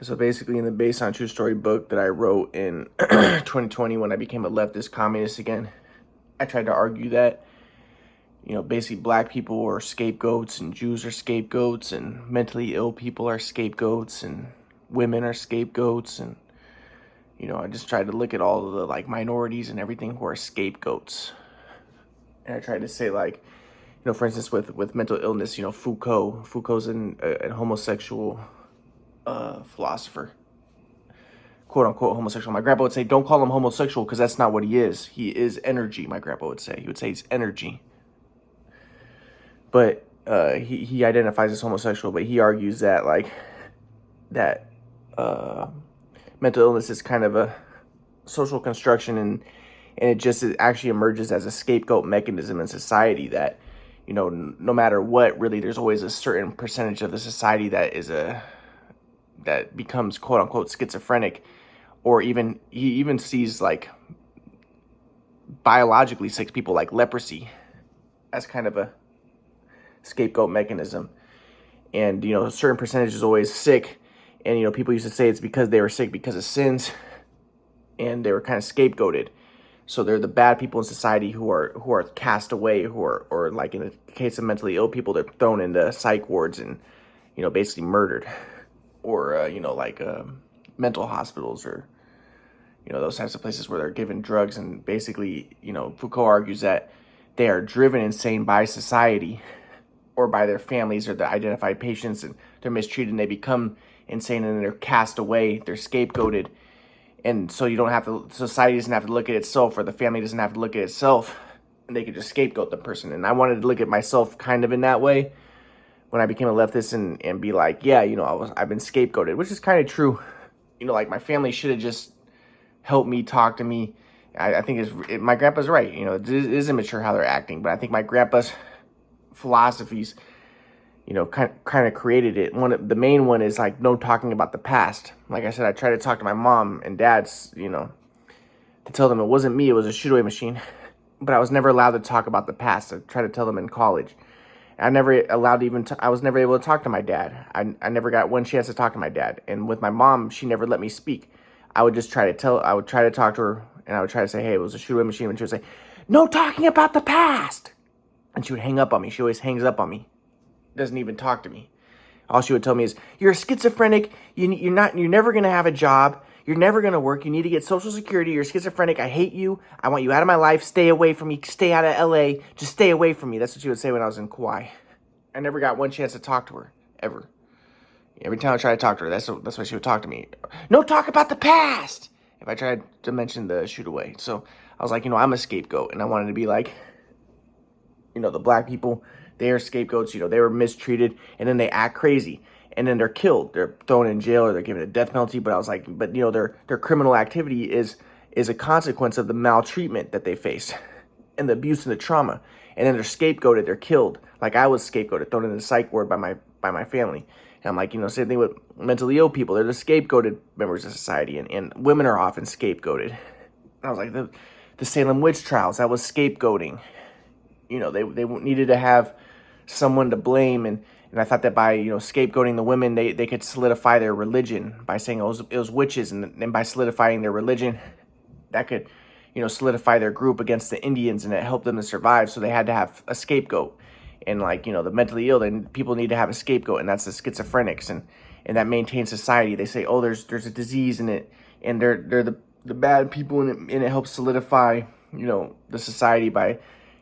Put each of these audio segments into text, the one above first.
So basically, in the based on true story book that I wrote in 2020 when I became a leftist communist again, I tried to argue that, basically black people are scapegoats and Jews are scapegoats and mentally ill people are scapegoats and women are scapegoats. And, I just tried to look at all of the like minorities and everything who are scapegoats. And I tried to say like, for instance, with mental illness, Foucault's a homosexual philosopher, quote unquote homosexual. My grandpa would say, don't call him homosexual because that's not what he is. He is energy, my grandpa would say. He would say he's energy. But he identifies as homosexual, but he argues that that mental illness is kind of a social construction, and it just actually emerges as a scapegoat mechanism in society that, no matter what, really, there's always a certain percentage of the society that becomes quote unquote schizophrenic, or even he even sees like biologically sick people like leprosy as kind of a scapegoat mechanism. And a certain percentage is always sick, and people used to say it's because they were sick because of sins, and they were kind of scapegoated. So they're the bad people in society who are cast away, or like in the case of mentally ill people, they're thrown into psych wards and basically murdered, or mental hospitals, or those types of places where they're given drugs. And basically, Foucault argues that they are driven insane by society or by their families or the identified patients, and they're mistreated and they become insane, and they're cast away, they're scapegoated. And so society doesn't have to look at itself, or the family doesn't have to look at itself, and they could just scapegoat the person. And I wanted to look at myself kind of in that way when I became a leftist, and be like, yeah, I've been scapegoated, which is kind of true. Like my family should have just helped me, talk to me. I think my grandpa's right. It is immature how they're acting, but I think my grandpa's philosophies, kind of created it. The main one is like no talking about the past. Like I said, I tried to talk to my mom and dad's, to tell them it wasn't me, it was a shoot away machine. But I was never allowed to talk about the past. I tried to tell them in college. I was never able to talk to my dad. I never got one chance to talk to my dad. And with my mom, she never let me speak. I would try to talk to her, and I would try to say, hey, it was a shoot away machine. And she would say, no talking about the past. And she would hang up on me. She always hangs up on me. Doesn't even talk to me. All she would tell me is, you're a schizophrenic. You're never going to have a job. You're never going to work. You need to get Social Security. You're schizophrenic. I hate you. I want you out of my life. Stay away from me. Stay out of LA. Just stay away from me. That's what she would say when I was in Kauai. I never got one chance to talk to her, ever. Every time I tried to talk to her, that's why she would talk to me. No talk about the past! If I tried to mention the shoot away. So I was like, I'm a scapegoat. And I wanted to be like, the black people, they are scapegoats. They were mistreated, and then they act crazy, and then they're killed. They're thrown in jail, or they're given a death penalty. But I was like, their criminal activity is a consequence of the maltreatment that they face, and the abuse and the trauma. And then they're scapegoated. They're killed, like I was scapegoated, thrown in the psych ward by my family. And I'm like, same thing with mentally ill people. They're the scapegoated members of society, and women are often scapegoated. And I was like, the Salem witch trials, that was scapegoating. They needed to have someone to blame, and I thought that by scapegoating the women, they could solidify their religion by saying it was witches, and by solidifying their religion, that could solidify their group against the Indians, and it helped them to survive. So they had to have a scapegoat. And the mentally ill, then people need to have a scapegoat, and that's the schizophrenics, and that maintains society. They say, oh, there's a disease in it, and they're the bad people, and it helps solidify the society by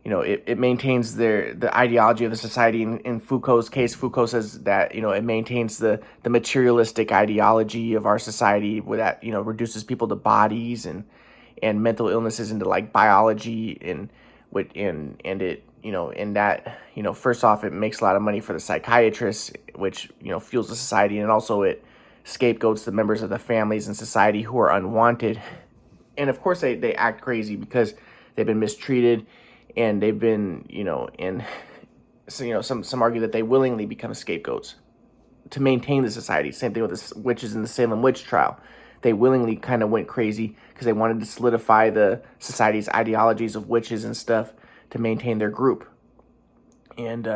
it maintains the ideology of the society. In Foucault's case, Foucault says that it maintains the materialistic ideology of our society, where that reduces people to bodies, and mental illnesses into like biology, and it in that, first off, it makes a lot of money for the psychiatrists, which, fuels the society. And also it scapegoats the members of the families in society who are unwanted. And of course they act crazy because they've been mistreated, and they've been, and so, some argue that they willingly become scapegoats to maintain the society. Same thing with the witches in the Salem witch trial. They willingly kind of went crazy because they wanted to solidify the society's ideologies of witches and stuff to maintain their group. And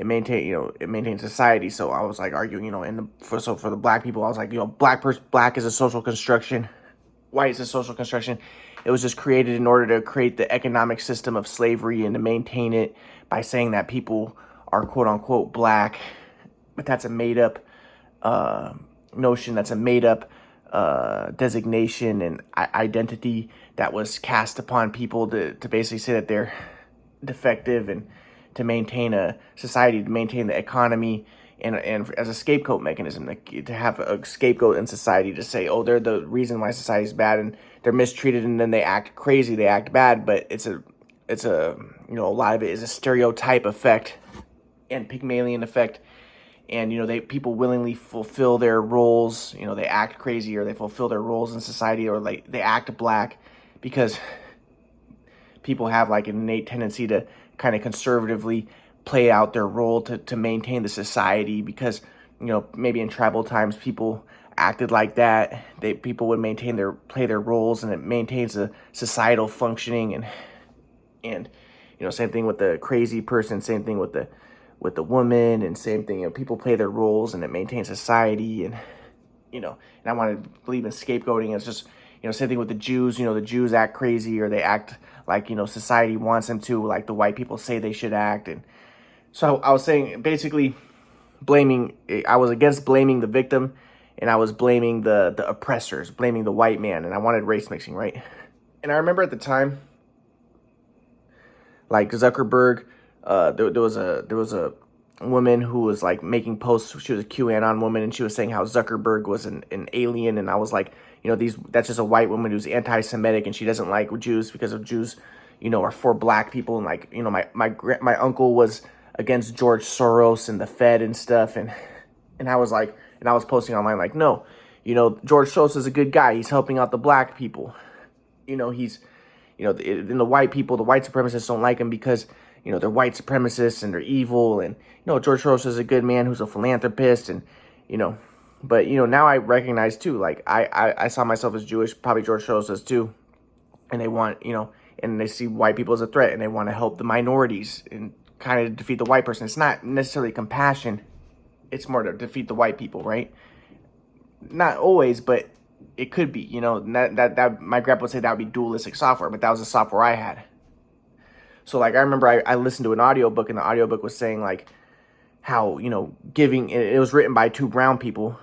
it maintains society. So I was like arguing, for the black people, I was like, black is a social construction, white is a social construction. It was just created in order to create the economic system of slavery and to maintain it by saying that people are quote unquote black, but that's a made up notion. That's a made up designation and identity that was cast upon people to basically say that they're defective and to maintain a society, to maintain the economy, and as a scapegoat mechanism, to have a scapegoat in society to say, oh, they're the reason why society is bad and they're mistreated, and then they act crazy, they act bad. But it's a a lot of it is a stereotype effect and Pygmalion effect. And people willingly fulfill their roles. They act crazy, or they fulfill their roles in society, or like they act black because people have like an innate tendency to kind of conservatively play out their role to maintain the society, because maybe in tribal times people acted like that. People would play their roles, and it maintains a societal functioning. And same thing with the crazy person, same thing with the woman, and same thing, people play their roles and it maintains society. And and I want to believe in scapegoating. It's just same thing with the Jews. The Jews act crazy, or they act like society wants them to, like the white people say they should act. And so I was saying, basically I was against blaming the victim, and I was blaming the oppressors, blaming the white man, and I wanted race mixing, right? And I remember at the time, like Zuckerberg, there was a woman who was like making posts. She was a QAnon woman, and she was saying how Zuckerberg was an alien. And I was like, that's just a white woman who's anti-Semitic, and she doesn't like Jews because of Jews, are for black people. And like, my uncle was against George Soros and the Fed and stuff. And I was like, and I was posting online like, no, George Soros is a good guy. He's helping out the black people. He's, and the white people, the white supremacists don't like him because they're white supremacists and they're evil. And George Soros is a good man who's a philanthropist. And but now I recognize too, like I saw myself as Jewish, probably George Soros does too, and they want and they see white people as a threat, and they want to help the minorities and kind of defeat the white person. It's not necessarily compassion, it's more to defeat the white people, right? Not always, but it could be. That my grandpa would say that would be dualistic software, but that was the software I had. So like I remember I listened to an audiobook, and the audiobook was saying like how giving, it was written by two brown people.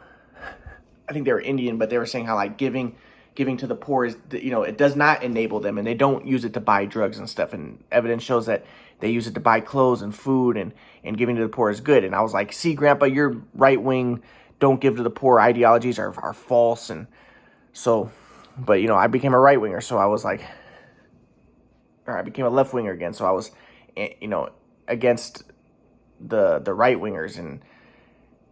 I think they were Indian, but they were saying how like giving to the poor is, it does not enable them, and they don't use it to buy drugs and stuff. And evidence shows that they use it to buy clothes and food, and giving to the poor is good. And I was like, see, Grandpa, your right wing, don't give to the poor ideologies are false. And so, but I became a right winger, so I was like, or I became a left winger again. So I was, against the right wingers. And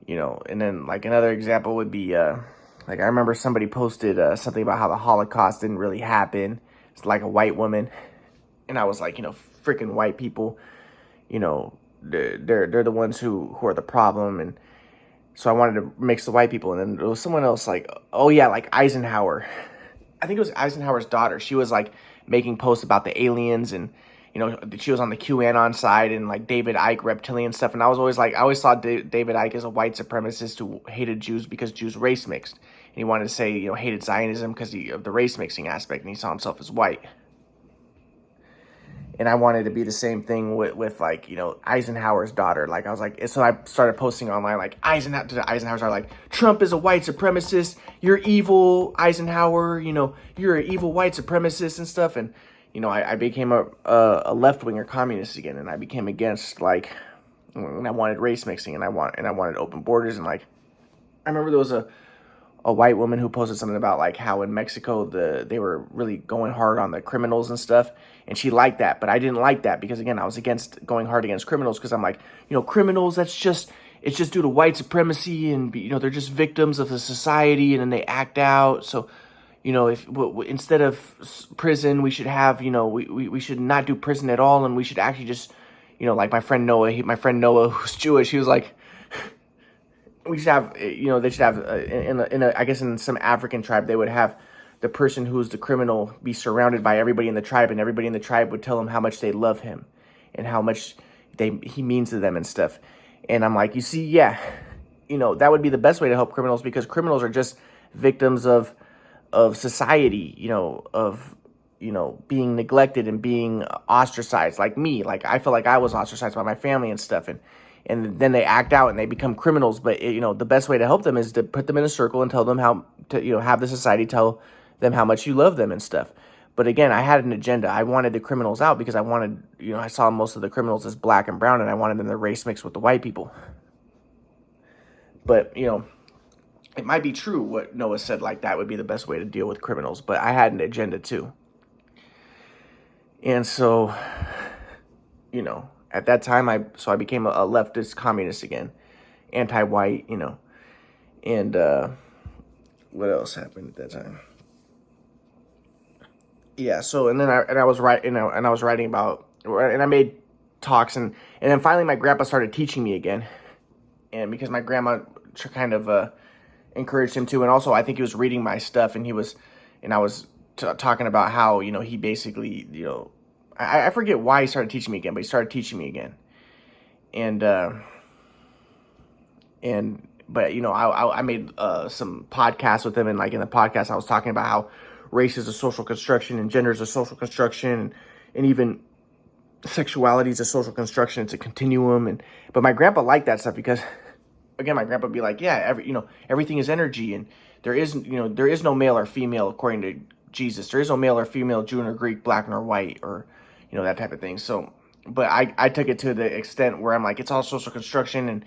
and then like another example would be like I remember somebody posted something about how the Holocaust didn't really happen. It's like a white woman, and I was like, freaking white people, they're the ones who are the problem. And so I wanted to mix the white people. And then there was someone else like, oh yeah, like Eisenhower. I think it was Eisenhower's daughter. She was like making posts about the aliens, and she was on the QAnon side, and like David Icke reptilian stuff. And I was always like, I always saw David Icke as a white supremacist who hated Jews because Jews race mixed, and he wanted to say hated Zionism because of the race mixing aspect, and he saw himself as white. And I wanted to be the same thing with like Eisenhower's daughter. Like I was like, so I started posting online like Eisenhower's daughter, like, Trump is a white supremacist, you're evil, Eisenhower, you're an evil white supremacist and stuff. And I became a left-winger communist again, and I became against, like, and I wanted race mixing, and I wanted open borders. And like I remember there was a white woman who posted something about like how in Mexico they were really going hard on the criminals and stuff, and she liked that, but I didn't like that because again I was against going hard against criminals, because I'm like, criminals, it's just due to white supremacy, and they're just victims of the society, and then they act out. So if instead of prison, we should have, we should not do prison at all, and we should actually just, like my friend Noah, who's Jewish, he was like, we should have, they should have, I guess in some African tribe, they would have the person who's the criminal be surrounded by everybody in the tribe, and everybody in the tribe would tell him how much they love him, and how much, he means to them and stuff. And I'm like, you see, yeah, that would be the best way to help criminals, because criminals are just victims of society, of being neglected and being ostracized, like me. Like, I feel like I was ostracized by my family and stuff, and then they act out and they become criminals. But the best way to help them is to put them in a circle and tell them how to, have the society tell them how much you love them and stuff. But again, I had an agenda. I wanted the criminals out because I wanted, I saw most of the criminals as black and brown, and I wanted them to race mix with the white people. But, it might be true what Noah said, like that would be the best way to deal with criminals. But I had an agenda too. And so, at that time, I became a leftist communist again, anti-white, and what else happened at that time? Yeah, so and I was writing, and I was writing about, and I made talks, and then finally my grandpa started teaching me again, and because my grandma kind of encouraged him to, and also I think he was reading my stuff, and I was talking about how he basically I forget why he started teaching me again, but he started teaching me again, but I made some podcasts with him, and like in the podcast I was talking about how race is a social construction and gender is a social construction, and even sexuality is a social construction. It's a continuum, but my grandpa liked that stuff because, again, my grandpa would be like, yeah, everything is energy, and there is no male or female according to Jesus. There is no male or female, Jew or Greek, black or white, or that type of thing. So, but I took it to the extent where I'm like, it's all social construction. And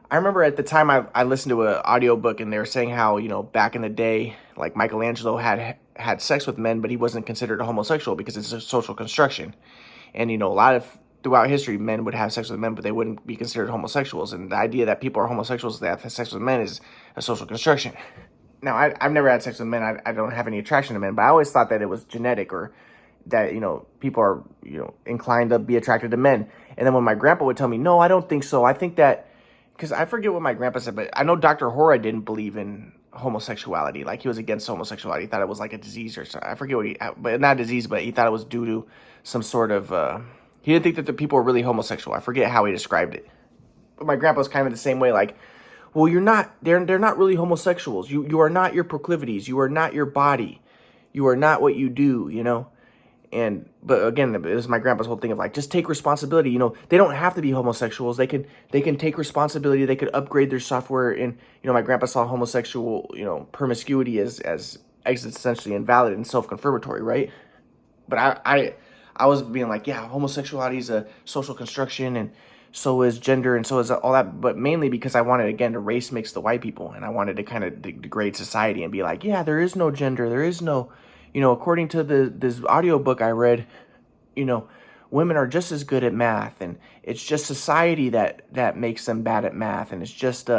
I remember at the time I listened to an audiobook, and they were saying how back in the day, like Michelangelo had sex with men, but he wasn't considered a homosexual because it's a social construction. And a lot of throughout history, men would have sex with men, but they wouldn't be considered homosexuals. And the idea that people are homosexuals that have sex with men is a social construction. Now, I've never had sex with men. I don't have any attraction to men, but I always thought that it was genetic, or that people are inclined to be attracted to men. And then when my grandpa would tell me, no, I don't think so, I think that, because I forget what my grandpa said, but I know Dr. Hora didn't believe in homosexuality. Like, he was against homosexuality. He thought it was like a disease or something. I forget but not a disease, but he thought it was due to some sort of, he didn't think that the people were really homosexual. I forget how he described it. But my grandpa was kind of the same way, like, well, they're not really homosexuals. You are not your proclivities. You are not your body. You are not what you do, but again, it was my grandpa's whole thing of like, just take responsibility. They don't have to be homosexuals. They can take responsibility. They could upgrade their software. And my grandpa saw homosexual promiscuity as existentially invalid and self-confirmatory, right? But I was being like, yeah, homosexuality is a social construction, and so is gender, and so is all that. But mainly because I wanted, again, to race mix the white people, and I wanted to kind of degrade society and be like, yeah, there is no gender, there is no, according to this audiobook I read, women are just as good at math, and it's just society that makes them bad at math, and it's just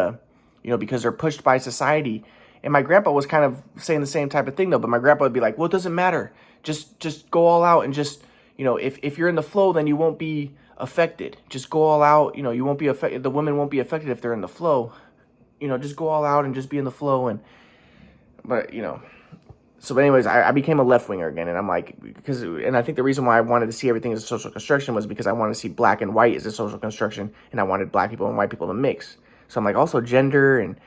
because they're pushed by society. And my grandpa was kind of saying the same type of thing though, but my grandpa would be like, well, it doesn't matter, just go all out, and just if you're in the flow, then you won't be affected. Just go all out, you won't be affected. The women won't be affected if they're in the flow. Just go all out and just be in the flow. So anyways, I became a left-winger again, and I'm like, and I think the reason why I wanted to see everything as a social construction was because I wanted to see black and white as a social construction, and I wanted black people and white people to mix. So I'm like, also gender, and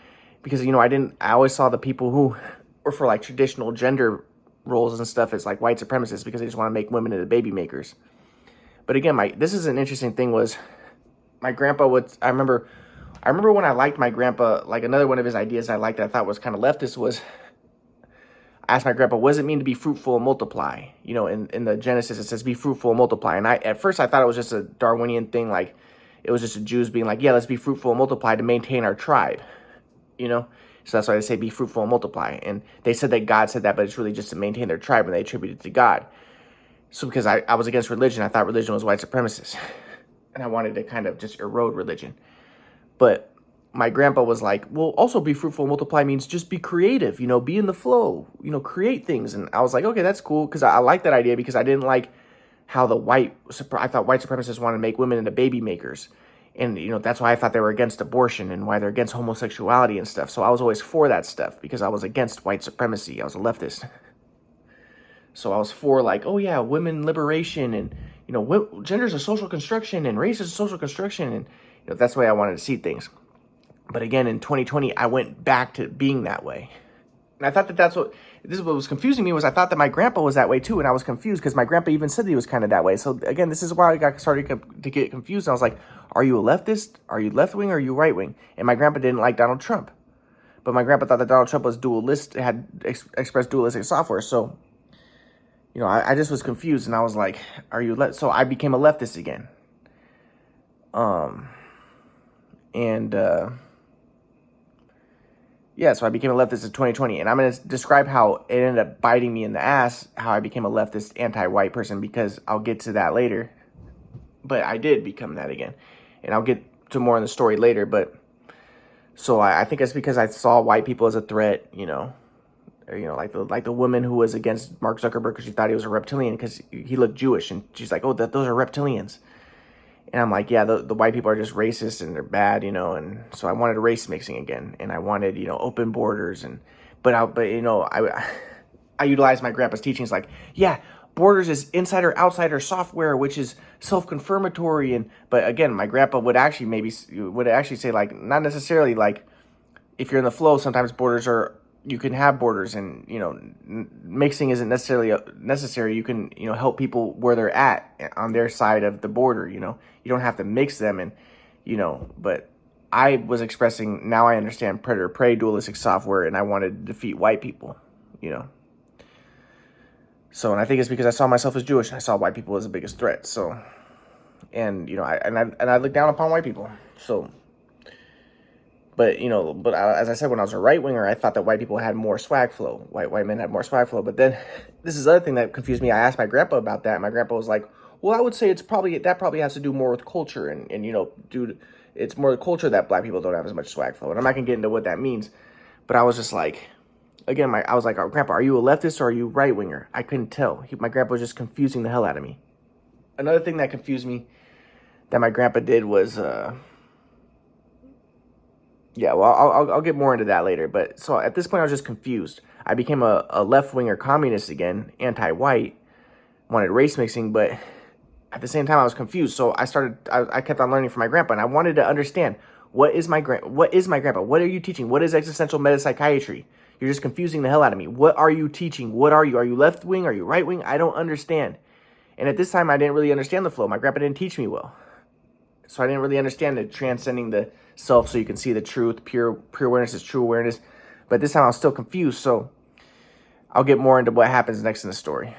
because, I always saw the people who were for like traditional gender roles and stuff as like white supremacists because they just want to make women into baby makers. But again, this is an interesting thing was my grandpa I remember when I liked my grandpa, like another one of his ideas I liked that I thought was kind of leftist was, I asked my grandpa, what does it mean to be fruitful and multiply? In the Genesis, it says be fruitful and multiply. And at first I thought it was just a Darwinian thing. Like it was just the Jews being like, yeah, let's be fruitful and multiply to maintain our tribe, So that's why they say be fruitful and multiply. And they said that God said that, but it's really just to maintain their tribe, and they attribute it to God. So because I was against religion, I thought religion was white supremacist. And I wanted to kind of just erode religion. But my grandpa was like, well, also be fruitful and multiply means just be creative, be in the flow, create things. And I was like, okay, that's cool. Because I like that idea, because I didn't like how I thought white supremacists wanted to make women into baby makers. And, that's why I thought they were against abortion and why they're against homosexuality and stuff. So I was always for that stuff because I was against white supremacy. I was a leftist. So I was for like, oh yeah, women liberation and, gender is a social construction and race is a social construction. And, that's the way I wanted to see things. But again, in 2020, I went back to being that way. And I thought this is what was confusing me, was I thought that my grandpa was that way too. And I was confused because my grandpa even said that he was kind of that way. So again, this is why I started to get confused. And I was like, are you a leftist? Are you left wing? Or are you right wing? And my grandpa didn't like Donald Trump. But my grandpa thought that Donald Trump was had expressed dualistic software. So, I just was confused. And I was like, are you left? So I became a leftist again. Yeah, so I became a leftist in 2020, and I'm going to describe how it ended up biting me in the ass, how I became a leftist anti-white person, because I'll get to that later. But I did become that again, and I'll get to more in the story later. But so I think it's because I saw white people as a threat, like the woman who was against Mark Zuckerberg because she thought he was a reptilian because he looked Jewish, and she's like, oh, those are reptilians. And I'm like, yeah, the white people are just racist and they're bad, and so I wanted race mixing again, and I wanted, open borders, but I utilized my grandpa's teachings, like, yeah, borders is insider outsider software, which is self-confirmatory, but again, my grandpa would actually say, like, not necessarily, like, if you're in the flow, sometimes you can have borders, and mixing isn't necessarily necessary. You can help people where they're at on their side of the border. You don't have to mix them, and But I was expressing, now I understand predator prey dualistic software, and I wanted to defeat white people. So, and I think it's because I saw myself as Jewish, and I saw white people as the biggest threat. So, and I look down upon white people. So. But, as I said, when I was a right-winger, I thought that white people had more swag flow. White men had more swag flow. But then this is the other thing that confused me. I asked my grandpa about that. My grandpa was like, well, I would say that probably has to do more with culture. And dude, it's more the culture that black people don't have as much swag flow. And I'm not going to get into what that means. But I was just like, again, I was like, oh, Grandpa, are you a leftist or are you right-winger? I couldn't tell. My grandpa was just confusing the hell out of me. Another thing that confused me that my grandpa did was... Yeah, well, I'll get more into that later. But so at this point, I was just confused. I became a left-winger communist again, anti-white, wanted race mixing, but at the same time, I was confused. So I kept on learning from my grandpa, and I wanted to understand, what is my grandpa? What are you teaching? What is existential metapsychiatry? You're just confusing the hell out of me. What are you teaching? What are you? Are you left-wing? Are you right-wing? I don't understand. And at this time, I didn't really understand the flow. My grandpa didn't teach me well. So I didn't really understand the transcending the self so you can see the truth. Pure awareness is true awareness. But this time I was still confused. So I'll get more into what happens next in the story.